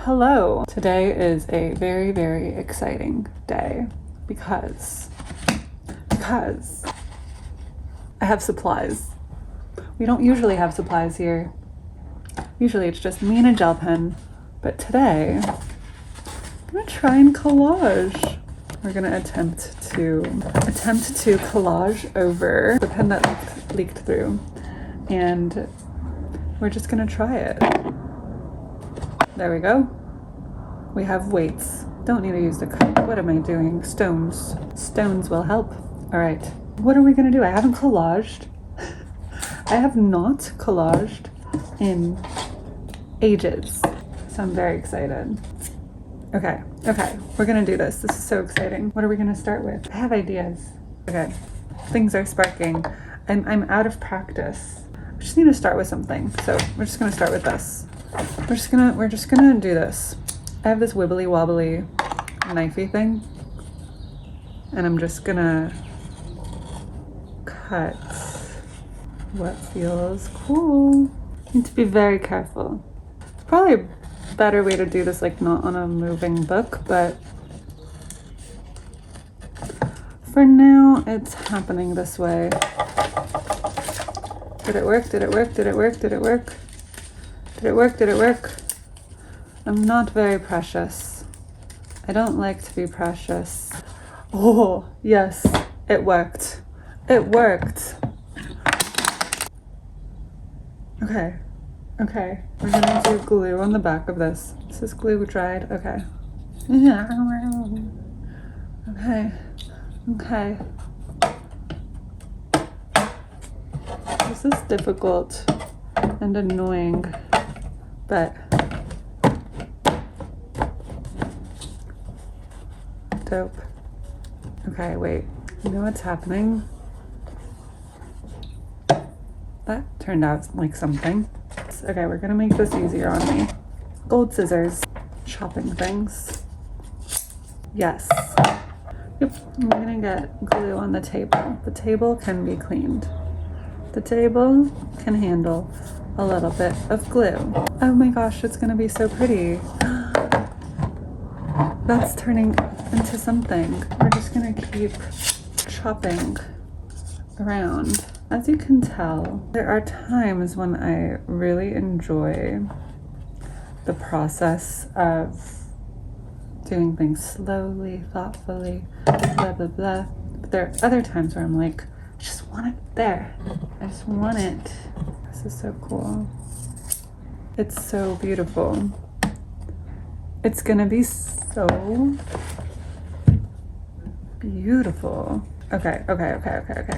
Hello. Today is a very, very exciting day because I have supplies. We don't usually have supplies here. Usually it's just me and a gel pen, but today I'm gonna try and collage. We're gonna attempt to collage over the pen that leaked through, and we're just gonna try it. There we go. We have weights. Don't need to use the cup. What am I doing? Stones. Stones will help. All right. What are we gonna do? I haven't collaged. I have not collaged in ages. So I'm very excited. Okay. We're gonna do this. This is so exciting. What are we gonna start with? I have ideas. Okay. Things are sparking. I'm out of practice. I just need to start with something. So we're just gonna start with this. We're just gonna do this. I have this wibbly wobbly knifey thing, and I'm just gonna cut what feels cool. Need to be very careful. It's probably a better way to do this, like not on a moving book, but for now it's happening this way. Did it work? Did it work? Did it work? Did it work? Did it work? Did it work? I'm not very precious. I don't like to be precious. Oh, yes, it worked. It worked. Okay. We're gonna do glue on the back of this. Is this glue dried? Okay. Okay. This is difficult and annoying, but dope. Okay, wait. You know what's happening? That turned out like something. Okay, we're gonna make this easier on me. Gold scissors. Chopping things. Yes. Yep. I'm gonna get glue on the table. The table can be cleaned. The table can handle a little bit of glue. Oh my gosh, it's gonna be so pretty. That's turning into something. We're just gonna keep chopping around. As you can tell, there are times when I really enjoy the process of doing things slowly, thoughtfully, blah, blah, blah. But there are other times where I'm like, I just want it there. I just want it. This is so cool. It's so beautiful. It's gonna be so beautiful. Okay.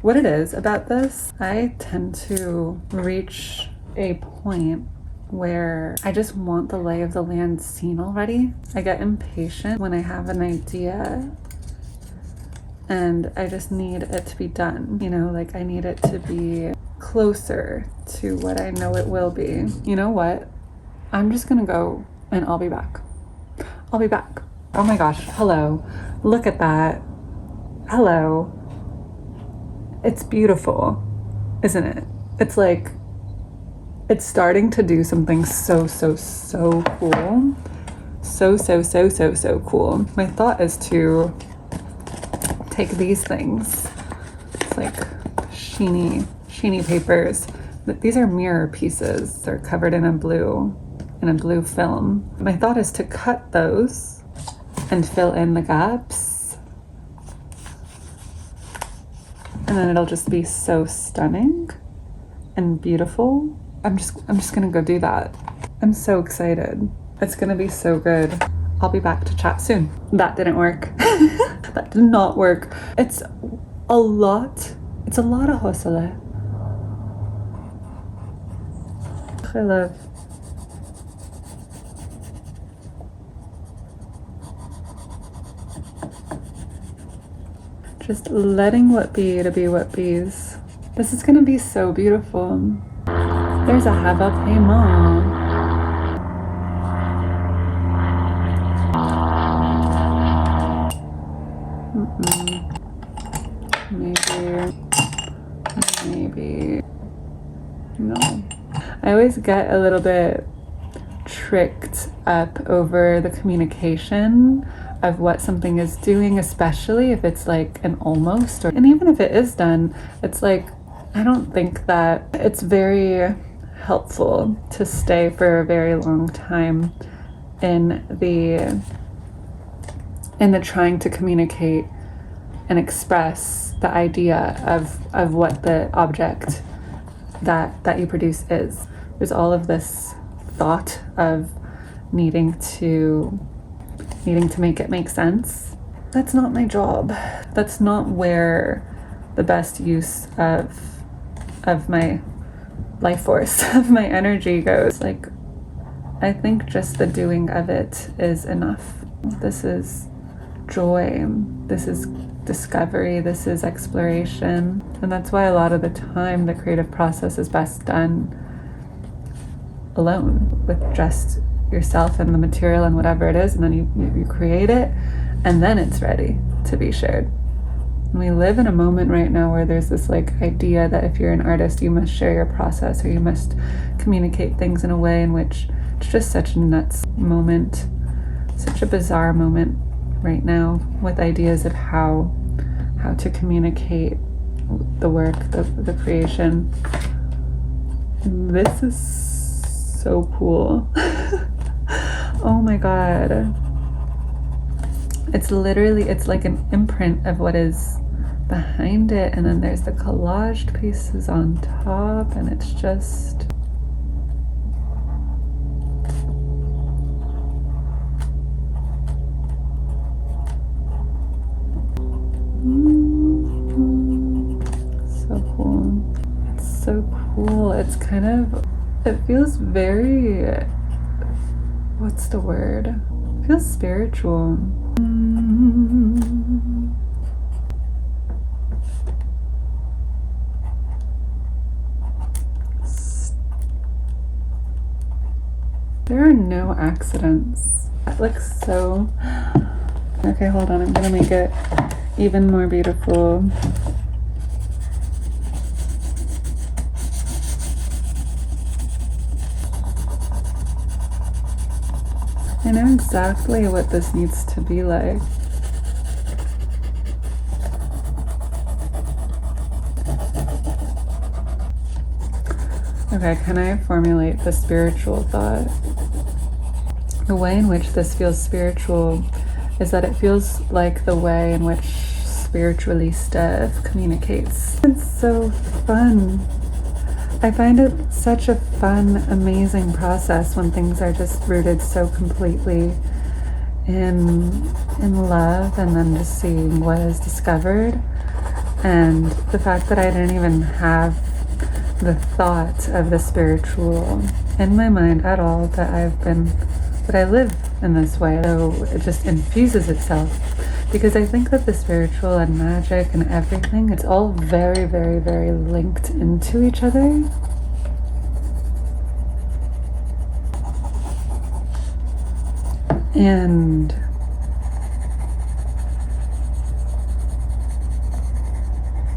What it is about this, I tend to reach a point where I just want the lay of the land seen already. I get impatient when I have an idea and I just need it to be done. You know, like I need it to be closer to what I know it will be. You know what? I'm just gonna go and I'll be back. I'll be back. Oh my gosh, hello. Look at that. Hello. It's beautiful, isn't it? It's like, it's starting to do something so cool. So cool. My thought is to take these things. It's like sheeny papers. These are mirror pieces. They're covered in a blue film. My thought is to cut those and fill in the gaps. And then it'll just be so stunning and beautiful. I'm just gonna go do that. I'm so excited. It's gonna be so good. I'll be back to chat soon. That didn't work. That did not work. It's a lot of hustle. I love. Just letting what be to be what bees. This is gonna be so beautiful. There's a hava paiement. Maybe. No. I always get a little bit tricked up over the communication of what something is doing, especially if it's like an almost, and even if it is done, it's like, I don't think that it's very helpful to stay for a very long time in the trying to communicate and express the idea of what the object that you produce is. There's all of this thought of needing to make it make sense. That's not my job. That's not where the best use of my life force, of my energy goes. Like, I think just the doing of it is enough. This is joy. This is discovery. This is exploration. And that's why a lot of the time the creative process is best done alone, with just yourself and the material and whatever it is, and then you create it, and then it's ready to be shared. And we live in a moment right now where there's this like idea that if you're an artist, you must share your process, or you must communicate things in a way in which it's just such a nuts moment, such a bizarre moment right now, with ideas of how to communicate the work, the creation. This is so cool. Oh my god. It's literally, it's like an imprint of what is behind it, and then there's the collaged pieces on top, and it's just so cool. It's so cool. It's kind of, it feels very, what's the word? It feels spiritual. There are no accidents. That looks so... Okay, hold on. I'm gonna make it even more beautiful. I know exactly what this needs to be like. Okay, can I formulate the spiritual thought? The way in which this feels spiritual is that it feels like the way in which spiritualista communicates. It's so fun. I find it such a fun, amazing process when things are just rooted so completely in love, and then just seeing what is discovered. And the fact that I didn't even have the thought of the spiritual in my mind at all, that I live in this way. So it just infuses itself, because I think that the spiritual and magic and everything, it's all very, very, very linked into each other. And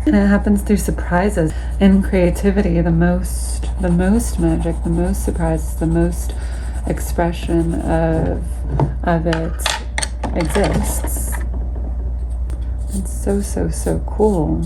it happens through surprises. In creativity, the most magic, the most surprises, the most expression of it exists. It's so, so, so cool.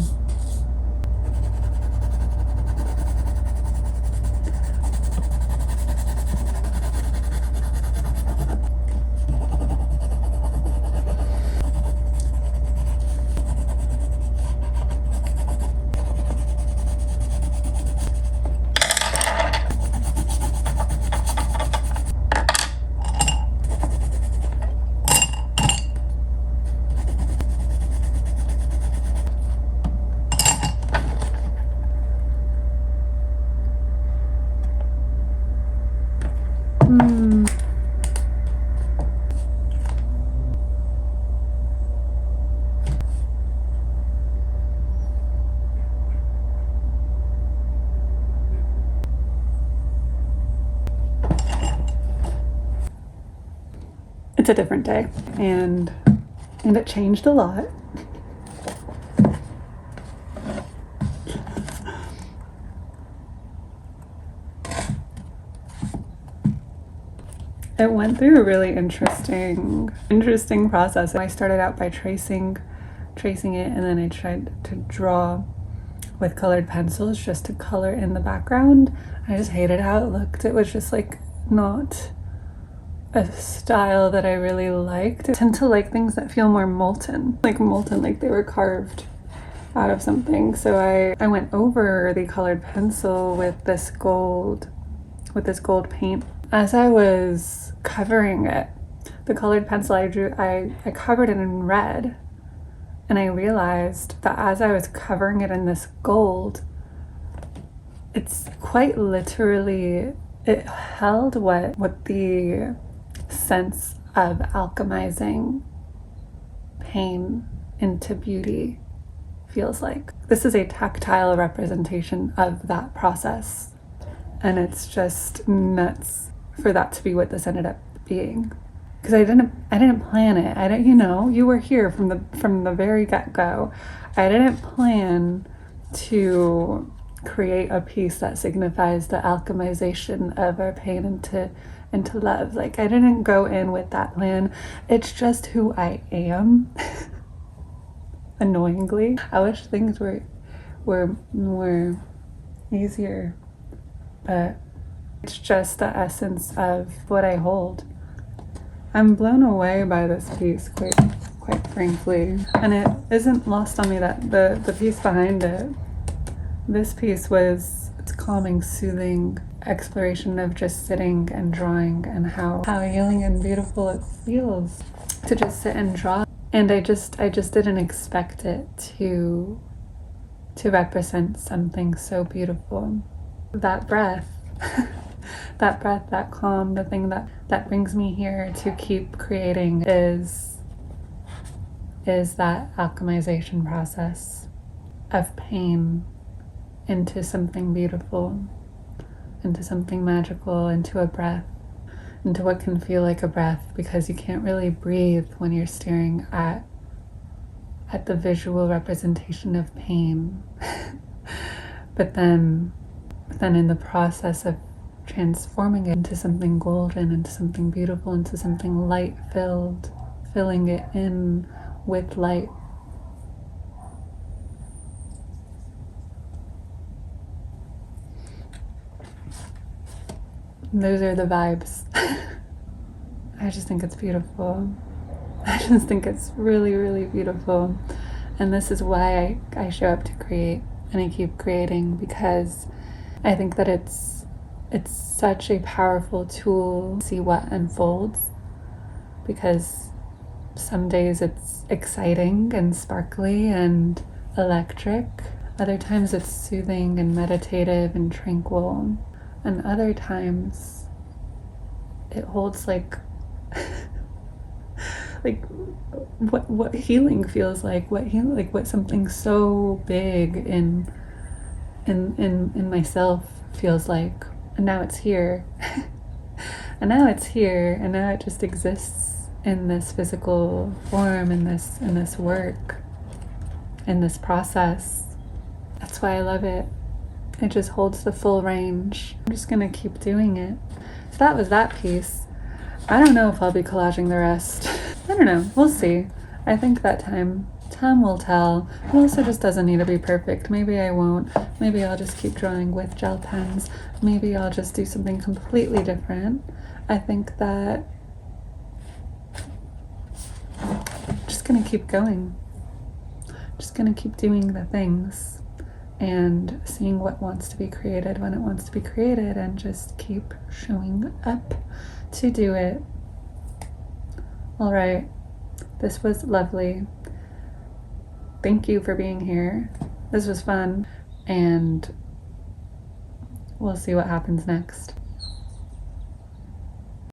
It's a different day, and it changed a lot. it went through a really interesting process. I started out by tracing it, and then I tried to draw with colored pencils just to color in the background. I just hated how it looked. It was just like not a style that I really liked. I tend to like things that feel more molten, like they were carved out of something. So I went over the colored pencil with this gold paint. As I was covering it, the colored pencil I drew, I covered it in red, and I realized that as I was covering it in this gold, it's quite literally, it held what the sense of alchemizing pain into beauty feels like. This is a tactile representation of that process, and it's just nuts for that to be what this ended up being. Because I didn't plan it. I didn't, you were here from the very get-go. I didn't plan to create a piece that signifies the alchemization of our pain into love. Like, I didn't go in with that plan. It's just who I am. Annoyingly, I wish things were more easier, but it's just the essence of what I hold. I'm blown away by this piece, quite frankly, and it isn't lost on me that the piece behind it, this piece was, it's calming, soothing exploration of just sitting and drawing, and how healing and beautiful it feels to just sit and draw. And I just didn't expect it to represent something so beautiful. That breath, that calm, the thing that brings me here to keep creating is that alchemization process of pain into something beautiful, into something magical, into a breath, into what can feel like a breath, because you can't really breathe when you're staring at the visual representation of pain. but then in the process of transforming it into something golden, into something beautiful, into something light-filled, filling it in with light. Those are the vibes. I just think it's beautiful. I just think it's really, really beautiful. And this is why I show up to create, and I keep creating, because I think that it's such a powerful tool to see what unfolds, because some days it's exciting and sparkly and electric. Other times it's soothing and meditative and tranquil. And other times it holds like what healing feels like, what something so big in myself feels like. And now it's here. and now it just exists in this physical form, in this work, in this process. That's why I love it. It just holds the full range. I'm just gonna keep doing it. So that was that piece. I don't know if I'll be collaging the rest. I don't know, we'll see. I think that time will tell. It also just doesn't need to be perfect. Maybe I won't. Maybe I'll just keep drawing with gel pens. Maybe I'll just do something completely different. I think that I'm just gonna keep going. Just gonna keep doing the things and seeing what wants to be created when it wants to be created, and just keep showing up to do it. All right, this was lovely. Thank you for being here. This was fun, and we'll see what happens next.